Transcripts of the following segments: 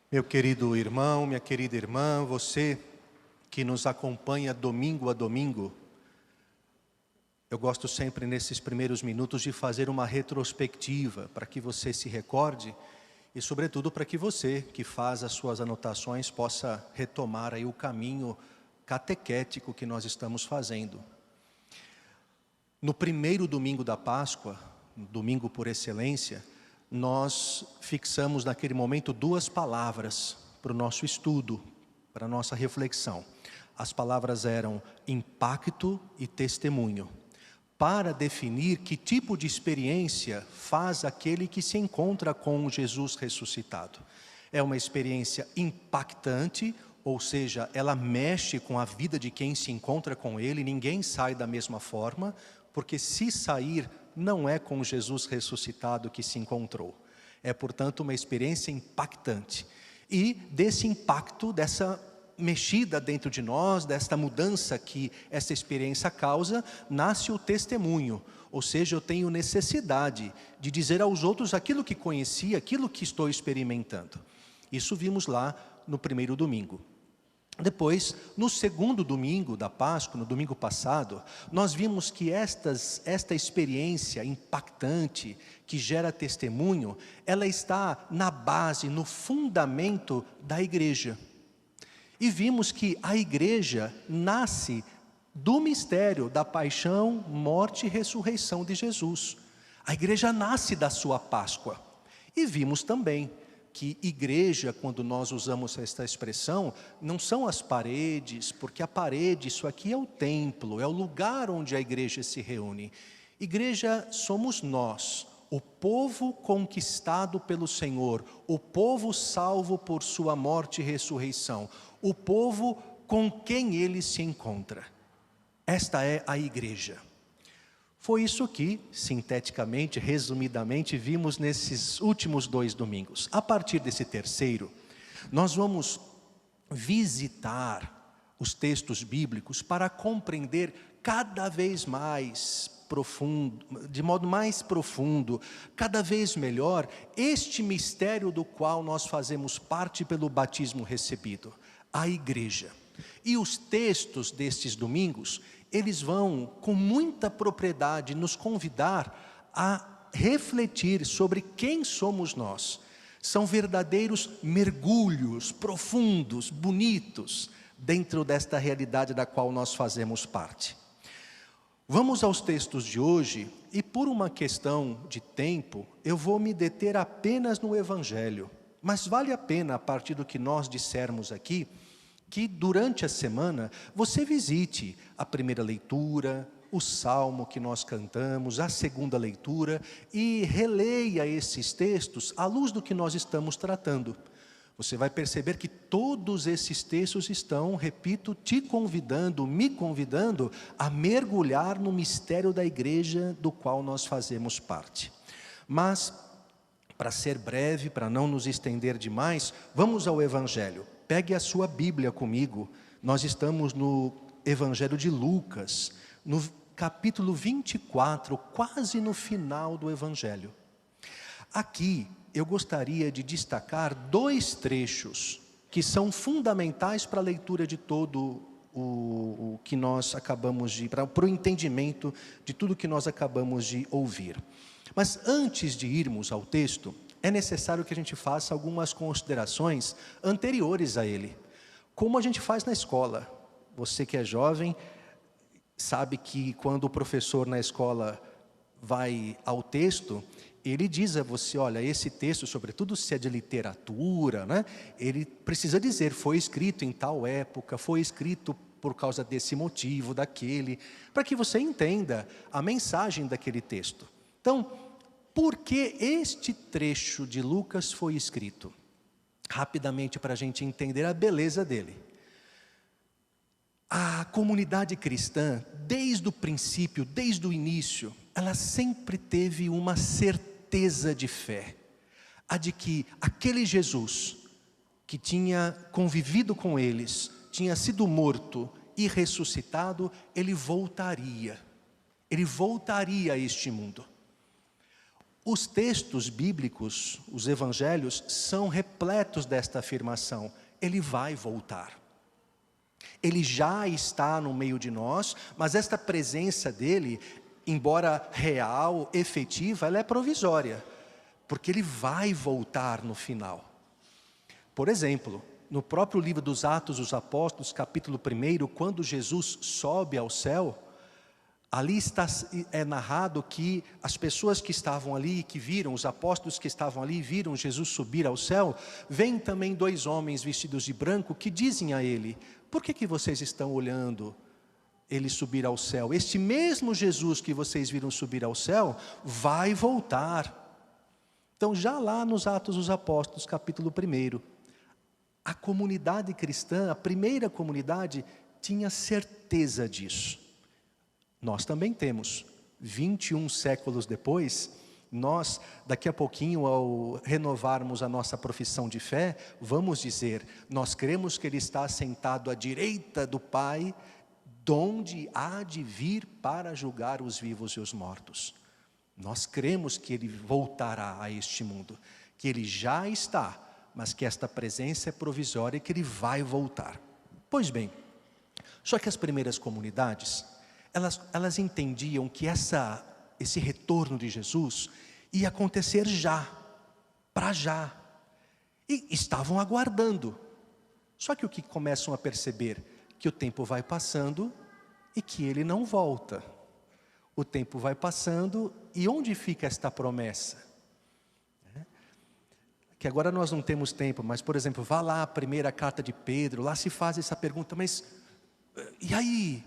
Meu querido irmão, minha querida irmã, você que nos acompanha domingo a domingo, eu gosto sempre nesses primeiros minutos de fazer uma retrospectiva para que você se recorde e sobretudo para que você que faz as suas anotações possa retomar aí o caminho catequético que nós estamos fazendo. No primeiro domingo da Páscoa, domingo por excelência, nós fixamos naquele momento duas palavras para o nosso estudo, para a nossa reflexão. As palavras eram impacto e testemunho, para definir que tipo de experiência faz aquele que se encontra com Jesus ressuscitado. É uma experiência impactante, ou seja, ela mexe com a vida de quem se encontra com Ele, ninguém sai da mesma forma, porque se sair, não é com Jesus ressuscitado que se encontrou. É, portanto, uma experiência impactante. E desse impacto, dessa mexida dentro de nós, desta mudança que essa experiência causa, nasce o testemunho. Ou seja, eu tenho necessidade de dizer aos outros aquilo que conheci, aquilo que estou experimentando. Isso vimos lá no primeiro domingo. Depois, no segundo domingo da Páscoa, no domingo passado, nós vimos que esta experiência impactante, que gera testemunho, ela está na base, no fundamento da igreja. E vimos que a igreja nasce do mistério da paixão, morte e ressurreição de Jesus. A igreja nasce da sua Páscoa. E vimos também que igreja, quando nós usamos esta expressão, não são as paredes, porque a parede, isso aqui é o templo, é o lugar onde a igreja se reúne. Igreja somos nós, o povo conquistado pelo Senhor, o povo salvo por sua morte e ressurreição, o povo com quem Ele se encontra. Esta é a igreja. Foi isso que, sinteticamente, resumidamente, vimos nesses últimos 2 domingos. A partir desse terceiro, nós vamos visitar os textos bíblicos para compreender cada vez mais profundo, de modo mais profundo, cada vez melhor, este mistério do qual nós fazemos parte pelo batismo recebido, a igreja. E os textos destes domingos, eles vão com muita propriedade nos convidar a refletir sobre quem somos nós. São verdadeiros mergulhos profundos, bonitos, dentro desta realidade da qual nós fazemos parte. Vamos aos textos de hoje e, por uma questão de tempo, eu vou me deter apenas no Evangelho. Mas vale a pena, a partir do que nós dissermos aqui, que durante a semana você visite a primeira leitura, o salmo que nós cantamos, a segunda leitura e releia esses textos à luz do que nós estamos tratando. Você vai perceber que todos esses textos estão, repito, te convidando, me convidando a mergulhar no mistério da igreja do qual nós fazemos parte. Mas, para ser breve, para não nos estender demais, vamos ao Evangelho. Pegue a sua Bíblia comigo, nós estamos no Evangelho de Lucas, no capítulo 24, quase no final do Evangelho. Aqui eu gostaria de destacar 2 trechos que são fundamentais para a leitura de todo o que nós acabamos de, para o entendimento de tudo que nós acabamos de ouvir. Mas antes de irmos ao texto, é necessário que a gente faça algumas considerações anteriores a ele, como a gente faz na escola. Você que é jovem, sabe que quando o professor na escola vai ao texto, ele diz a você, olha, esse texto, sobretudo se é de literatura, né, ele precisa dizer, foi escrito em tal época, foi escrito por causa desse motivo, daquele, para que você entenda a mensagem daquele texto. Então, por que este trecho de Lucas foi escrito? Rapidamente, para a gente entender a beleza dele. A comunidade cristã, desde o princípio, desde o início, ela sempre teve uma certeza de fé. A de que aquele Jesus, que tinha convivido com eles, tinha sido morto e ressuscitado, ele voltaria. Ele voltaria a este mundo. Os textos bíblicos, os evangelhos, são repletos desta afirmação: Ele vai voltar. Ele já está no meio de nós, mas esta presença dele, embora real, efetiva, ela é provisória, porque ele vai voltar no final. Por exemplo, no próprio livro dos Atos dos Apóstolos, capítulo 1, quando Jesus sobe ao céu, ali é narrado que as pessoas que estavam ali, que viram, os apóstolos que estavam ali, viram Jesus subir ao céu, vêm também 2 homens vestidos de branco que dizem a ele: por que vocês estão olhando ele subir ao céu? Este mesmo Jesus que vocês viram subir ao céu, vai voltar. Então já lá nos Atos dos Apóstolos, capítulo 1, a comunidade cristã, a primeira comunidade, tinha certeza disso. Nós também temos. 21 séculos depois, nós, daqui a pouquinho, ao renovarmos a nossa profissão de fé, vamos dizer: nós cremos que Ele está sentado à direita do Pai, donde há de vir para julgar os vivos e os mortos. Nós cremos que Ele voltará a este mundo, que Ele já está, mas que esta presença é provisória e que Ele vai voltar. Pois bem, só que as primeiras comunidades, elas entendiam que esse retorno de Jesus ia acontecer já, para já, e estavam aguardando. Só que o que começam a perceber? Que o tempo vai passando e que Ele não volta. O tempo vai passando, e onde fica esta promessa? Que agora nós não temos tempo, mas, por exemplo, vá lá a primeira carta de Pedro, lá se faz essa pergunta: mas e aí?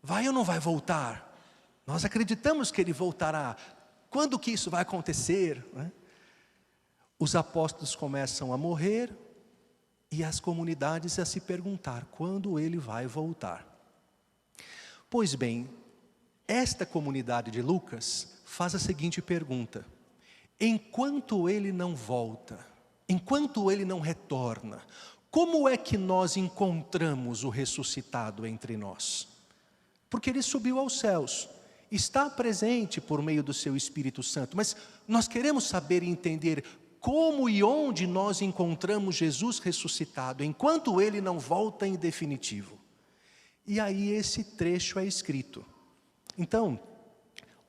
Vai ou não vai voltar? Nós acreditamos que Ele voltará. Quando que isso vai acontecer? Os apóstolos começam a morrer e as comunidades a se perguntar: quando Ele vai voltar? Pois bem, esta comunidade de Lucas faz a seguinte pergunta: enquanto Ele não volta, enquanto Ele não retorna, como é que nós encontramos o ressuscitado entre nós? Porque Ele subiu aos céus, está presente por meio do seu Espírito Santo, mas nós queremos saber e entender como e onde nós encontramos Jesus ressuscitado, enquanto Ele não volta em definitivo. E aí esse trecho é escrito. Então,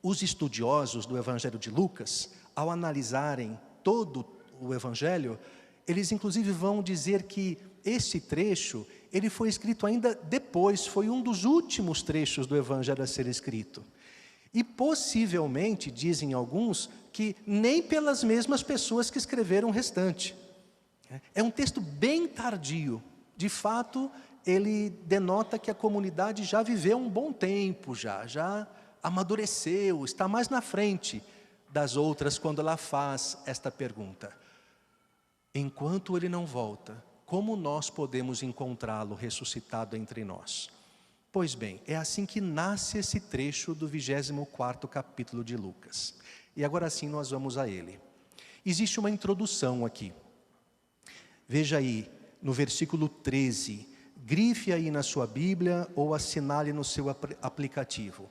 os estudiosos do Evangelho de Lucas, ao analisarem todo o Evangelho, eles inclusive vão dizer que esse trecho, ele foi escrito ainda depois, foi um dos últimos trechos do Evangelho a ser escrito. E possivelmente, dizem alguns, que nem pelas mesmas pessoas que escreveram o restante. É um texto bem tardio. De fato, ele denota que a comunidade já viveu um bom tempo, já amadureceu, está mais na frente das outras quando ela faz esta pergunta: enquanto Ele não volta, como nós podemos encontrá-lo ressuscitado entre nós? Pois bem, é assim que nasce esse trecho do 24º capítulo de Lucas. E agora sim nós vamos a ele. Existe uma introdução aqui. Veja aí, no versículo 13, grife aí na sua Bíblia ou assinale no seu aplicativo.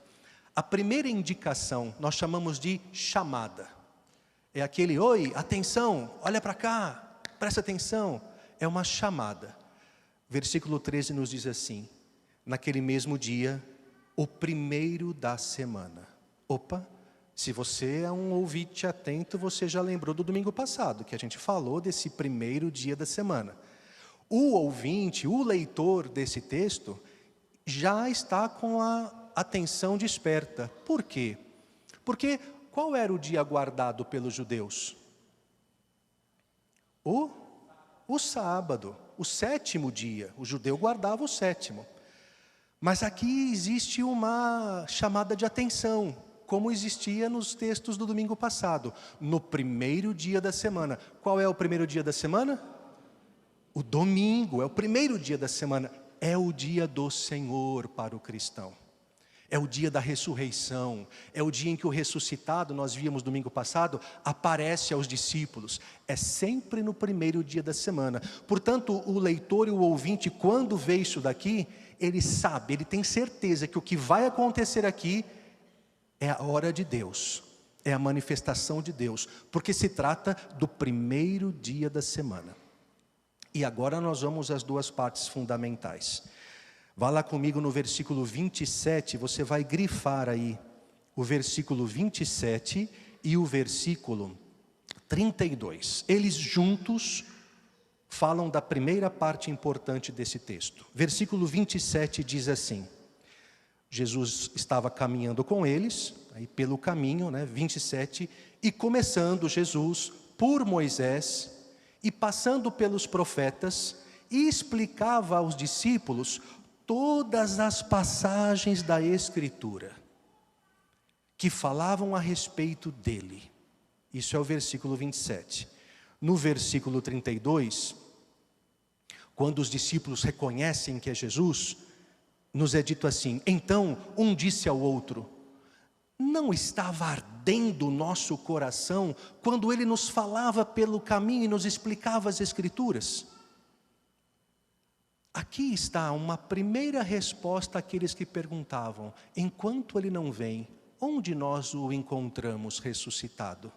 A primeira indicação nós chamamos de chamada. É aquele: oi, atenção, olha para cá, presta atenção. É uma chamada. Versículo 13 nos diz assim: naquele mesmo dia, o primeiro da semana. Opa, se você é um ouvinte atento, você já lembrou do domingo passado, que a gente falou desse primeiro dia da semana. O ouvinte, o leitor desse texto, já está com a atenção desperta. Por quê? Porque qual era o dia guardado pelos judeus? O sábado, o 7º dia. O judeu guardava o 7º. Mas aqui existe uma chamada de atenção, como existia nos textos do domingo passado. No primeiro dia da semana. Qual é o primeiro dia da semana? O domingo, é o primeiro dia da semana. É o dia do Senhor para o cristão. É o dia da ressurreição, é o dia em que o ressuscitado, nós víamos domingo passado, aparece aos discípulos. É sempre no primeiro dia da semana. Portanto, o leitor e o ouvinte, quando vê isso daqui, ele sabe, ele tem certeza que o que vai acontecer aqui é a hora de Deus. É a manifestação de Deus, porque se trata do primeiro dia da semana. E agora nós vamos às duas partes fundamentais. Vá lá comigo no versículo 27, você vai grifar aí o versículo 27 e o versículo 32. Eles juntos falam da primeira parte importante desse texto. Versículo 27 diz assim: Jesus estava caminhando com eles, aí pelo caminho, 27, e começando Jesus por Moisés e passando pelos profetas, e explicava aos discípulos todas as passagens da Escritura que falavam a respeito dele. Isso é o versículo 27. No versículo 32, quando os discípulos reconhecem que é Jesus, nos é dito assim: então um disse ao outro: não estava ardendo o nosso coração quando ele nos falava pelo caminho e nos explicava as Escrituras? Aqui está uma primeira resposta àqueles que perguntavam: enquanto ele não vem, onde nós o encontramos ressuscitado?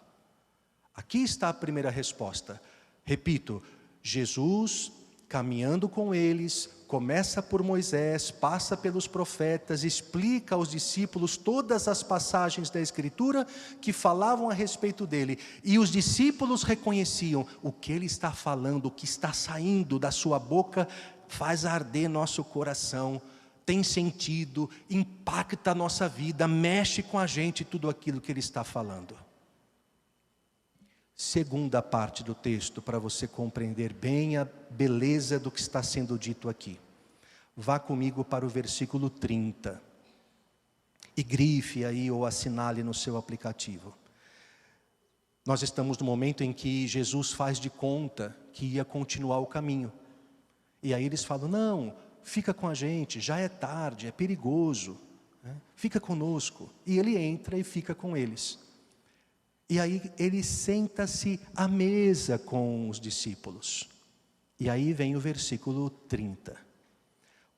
Aqui está a primeira resposta. Repito, Jesus caminhando com eles, começa por Moisés, passa pelos profetas, explica aos discípulos todas as passagens da Escritura que falavam a respeito dele. E os discípulos reconheciam: o que ele está falando, o que está saindo da sua boca, faz arder nosso coração, tem sentido, impacta a nossa vida, mexe com a gente tudo aquilo que ele está falando. Segunda parte do texto, para você compreender bem a beleza do que está sendo dito aqui. Vá comigo para o versículo 30. E grife aí ou assinale no seu aplicativo. Nós estamos no momento em que Jesus faz de conta que ia continuar o caminho. E aí eles falam: não, fica com a gente, já é tarde, é perigoso, fica conosco. E ele entra e fica com eles. E aí ele senta-se à mesa com os discípulos. E aí vem o versículo 30.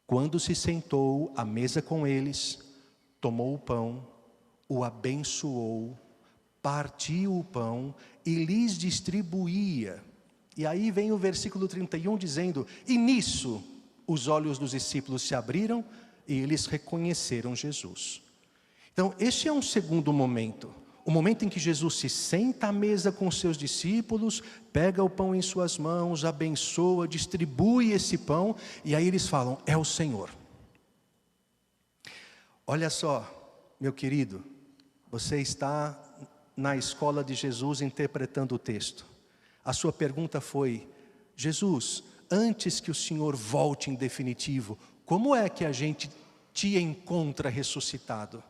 Quando se sentou à mesa com eles, tomou o pão, o abençoou, partiu o pão e lhes distribuía. E aí vem o versículo 31 dizendo: e nisso os olhos dos discípulos se abriram e eles reconheceram Jesus. Então este é um segundo momento. O momento em que Jesus se senta à mesa com seus discípulos, pega o pão em suas mãos, abençoa, distribui esse pão, e aí eles falam: é o Senhor. Olha só, meu querido, você está na escola de Jesus interpretando o texto. A sua pergunta foi: Jesus, antes que o Senhor volte em definitivo, como é que a gente te encontra ressuscitado?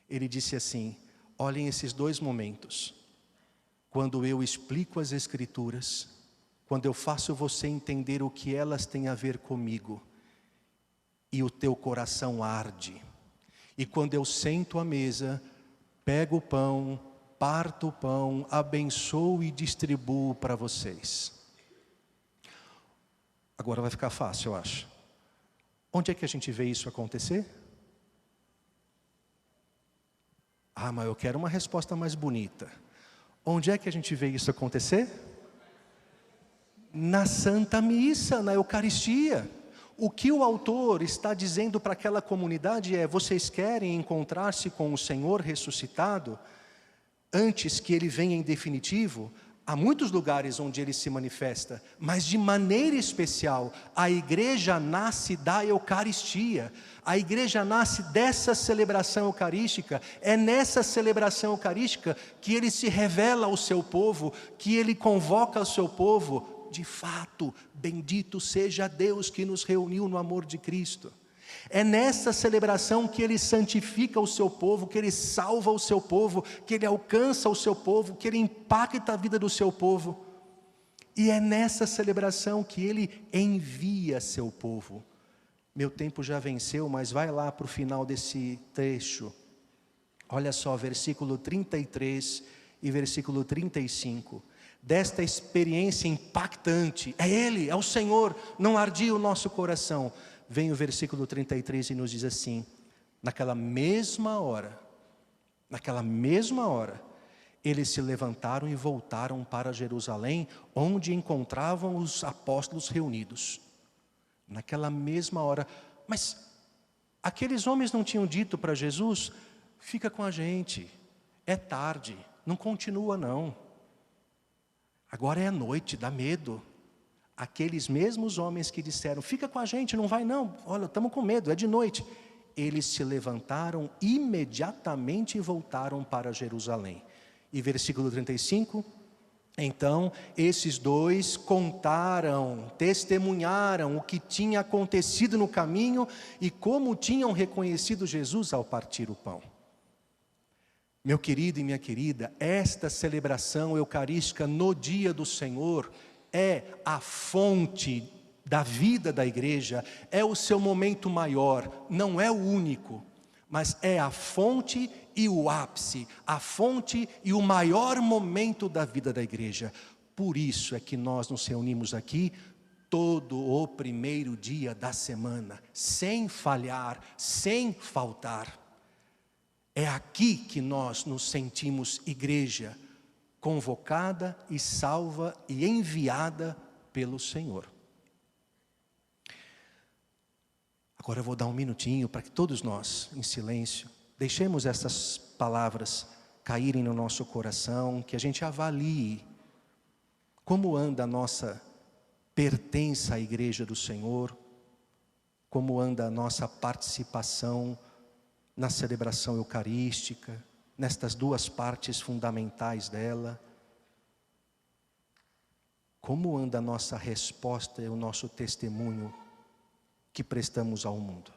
Ele disse assim: olhem esses dois momentos. Quando eu explico as Escrituras, quando eu faço você entender o que elas têm a ver comigo, e o teu coração arde. E quando eu sento à mesa, pego o pão, parto o pão, abençoo e distribuo para vocês. Agora vai ficar fácil, eu acho. Onde é que a gente vê isso acontecer? Ah, mas eu quero uma resposta mais bonita. Onde é que a gente vê isso acontecer? Na Santa Missa, na Eucaristia. O que o autor está dizendo para aquela comunidade é: vocês querem encontrar-se com o Senhor ressuscitado antes que ele venha em definitivo? Há muitos lugares onde ele se manifesta, mas de maneira especial, a igreja nasce da Eucaristia. A igreja nasce dessa celebração eucarística. É nessa celebração eucarística que ele se revela ao seu povo, que ele convoca o seu povo. De fato, bendito seja Deus que nos reuniu no amor de Cristo. É nessa celebração que ele santifica o seu povo, que ele salva o seu povo, que ele alcança o seu povo, que ele impacta a vida do seu povo. E é nessa celebração que ele envia seu povo. Meu tempo já venceu, mas vai lá para o final desse trecho. Olha só, versículo 33 e versículo 35. Desta experiência impactante, é Ele, é o Senhor, não ardia o nosso coração. Vem o versículo 33 e nos diz assim: naquela mesma hora, eles se levantaram e voltaram para Jerusalém, onde encontravam os apóstolos reunidos. Naquela mesma hora, mas aqueles homens não tinham dito para Jesus: fica com a gente, é tarde, não continua não. Agora é noite, dá medo. Aqueles mesmos homens que disseram: fica com a gente, não vai não, olha, estamos com medo, é de noite. Eles se levantaram imediatamente e voltaram para Jerusalém. E versículo 35, então esses dois contaram, testemunharam o que tinha acontecido no caminho e como tinham reconhecido Jesus ao partir o pão. Meu querido e minha querida, esta celebração eucarística no dia do Senhor é a fonte da vida da igreja, é o seu momento maior, não é o único, mas é a fonte e o ápice, a fonte e o maior momento da vida da igreja. Por isso é que nós nos reunimos aqui todo o primeiro dia da semana, sem falhar, sem faltar. É aqui que nós nos sentimos igreja, convocada e salva e enviada pelo Senhor. Agora eu vou dar um minutinho para que todos nós, em silêncio, deixemos essas palavras caírem no nosso coração, que a gente avalie como anda a nossa pertença à igreja do Senhor, como anda a nossa participação na celebração eucarística, nestas duas partes fundamentais dela. Como anda a nossa resposta e o nosso testemunho que prestamos ao mundo?